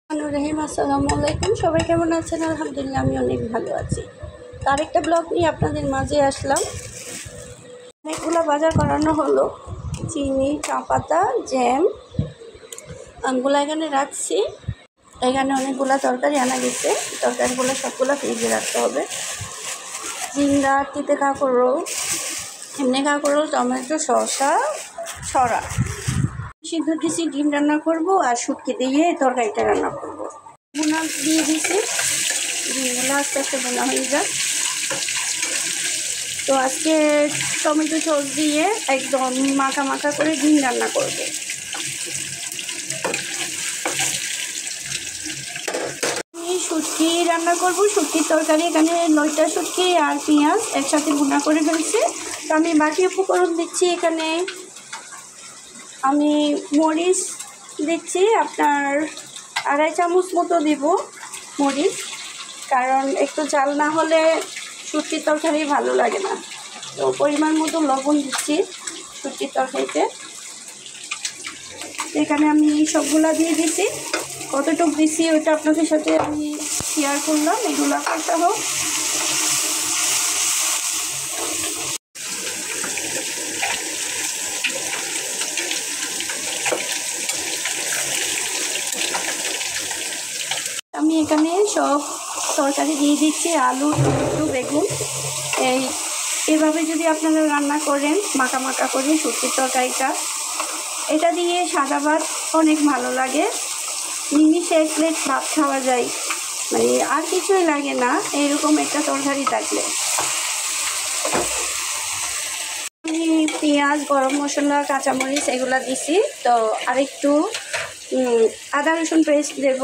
রহিম আসসালামু আলাইকুম। সবাই কেমন আছেন? আলহামদুলিল্লাহ আমি অনেক ভালো আছি। আরেকটা ব্লগ নিয়ে আপনাদের মাঝে আসলাম। অনেকগুলো বাজার করানো হলো, চিনি, চা পাতা, জ্যাম, আমগুলো এখানে রাখছি। এখানে অনেকগুলো তরকারি আনা গেছে, তরকারিগুলো সবগুলো ফ্রিজে রাখতে হবে। ঝিঙ্গা, তিতে কাঁকড়, এমনি কাঁকড়, টমেটো, শসা, ছড়া সিদ্ধ দিয়েছি। ডিম রান্না করব আর শুটকি দিয়ে তরকারিটা রান্না করব। বোনা দিয়ে দিয়েছি, ডিমগুলো আস্তে আস্তে বোনা হয়ে যাক। তো আজকে টমেটো সস দিয়ে একদম মাখা মাখা করে ডিম রান্না করব। আমি শুটকি রান্না করব। শুটকির তরকারি এখানে 9টা শুটকি আর পেঁয়াজ একসাথে বোনা করে ফেলছি। তো আমি বাকি উপকরণ দিচ্ছি। এখানে আমি মরিচ দিচ্ছি আপনার 2.5 চামচ মতো দিব মরিচ, কারণ একটু ঝাল না হলে শুটকির তরকারি ভালো লাগে না। তো পরিমাণ মতো লবণ দিচ্ছি শুটকির তরকারিতে। এখানে আমি সবগুলা দিয়ে দিচ্ছি। কতটুকু দিচ্ছি ওইটা আপনাদের সাথে আমি শেয়ার করলাম। এগুলো কষা হোক। আমি এখানে সব তরকারি দিয়ে দিচ্ছি, আলু, টমেটো, বেগুন। এইভাবে যদি আপনারা রান্না করেন মাখা মাখা করে শুটকির তরকারিটা, এটা দিয়ে সাদা ভাত অনেক ভালো লাগে। নিমিষে 1 প্লেট ভাত খাওয়া যায়, মানে আর কিছুই লাগে না এইরকম একটা তরকারি থাকলে। আমি পেঁয়াজ, গরম মশলা, কাঁচামরিচ এগুলো দিছি। তো আরেকটু আদা রসুন পেস্ট দেব।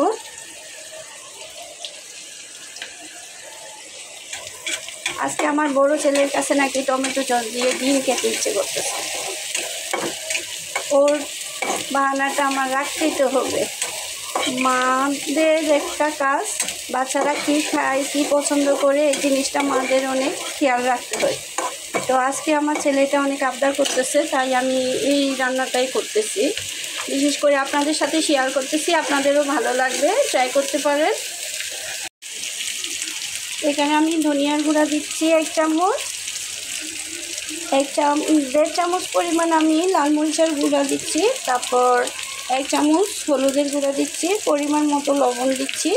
আজকে আমার বড় ছেলের কাছে নাকি টমেটো সস দিয়ে ডিম খেতে ইচ্ছে করতেছে। ওর বাহানাটা আমার রাখতেই তো হবে। মাদের একটা কাজ, বাচ্চারা কী খায়, কী পছন্দ করে, এই জিনিসটা মাদের অনেক খেয়াল রাখতে হয়। তো আজকে আমার ছেলেটা অনেক আবদার করতেছে, তাই আমি এই রান্নাটাই করতেছি। বিশেষ করে আপনাদের সাথে শেয়ার করতেছি, আপনাদেরও ভালো লাগবে, ট্রাই করতে পারেন। এখানে আমি ধনিয়ার গুঁড়া দিচ্ছি 1 চামচ, 1.5 চামচ পরিমাণ আমি লাল মরিচের গুঁড়া দিচ্ছি। তারপর 1 চামচ হলুদের গুঁড়া দিচ্ছি, পরিমাণ মতো লবণ দিচ্ছি।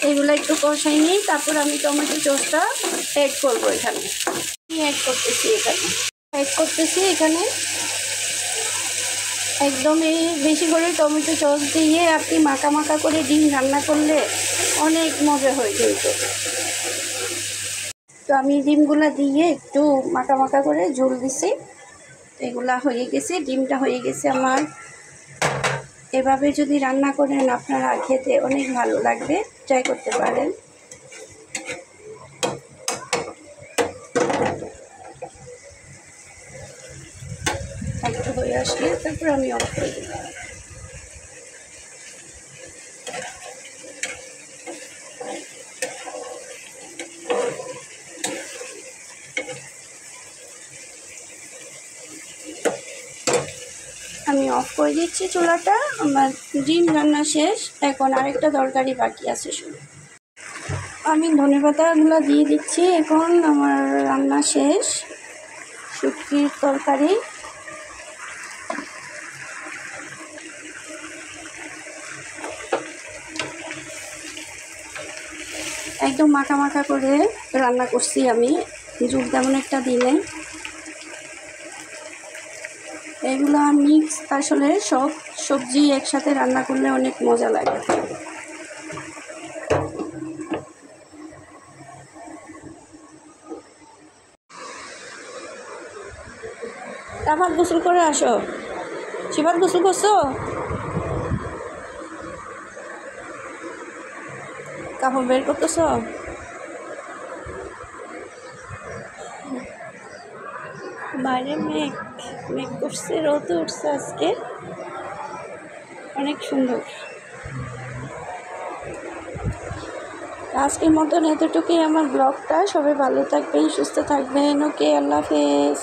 এগুলো একটু কষাই নিই, তারপর আমি টমেটো সসটা অ্যাড করবো। এখানে অ্যাড করতেছি এখানে একদম এই বেশি করে টমেটো সস দিয়ে আপনি মাখা মাখা করে ডিম রান্না করলে অনেক মজা হয় কিন্তু। তো আমি ডিমগুলো দিয়ে একটু মাখা মাখা করে ঝোল দিছি। এগুলা হয়ে গেছে, ডিমটা হয়ে গেছে আমার। এভাবে যদি রান্না করেন আপনারা খেতে অনেক ভালো লাগবে, ট্রাই করতে পারেন। একটু হয়ে আসলে তারপর আমি অফ করে দিলাম। আমি অফ করে দিচ্ছি চুলাটা। আমার ডিম রান্না শেষ, এখন আরেকটা তরকারি বাকি আছে শুধু। আমি ধনেপাতাগুলো দিয়ে দিচ্ছি। এখন আমার রান্না শেষ, শুটকির তরকারি। একদম মাখা মাখা করে রান্না করছি আমি, ঝোল তেমন একটা দিলে। এগুলো মিক্স, আসলে সব সবজি একসাথে রান্না করলে অনেক মজা লাগে। তারপর গোসল করে আসো। শিবাত গোসল করছো? কাপড় বের করতেছ? বাইরে মেঘ মেঘ করছে, রোদ উঠছে আজকে, অনেক সুন্দর। আজকের মতন এতটুকুই আমার ব্লগটা। সবাই ভালো থাকবেন, সুস্থ থাকবেন। ওকে, আল্লাহ হাফেজ।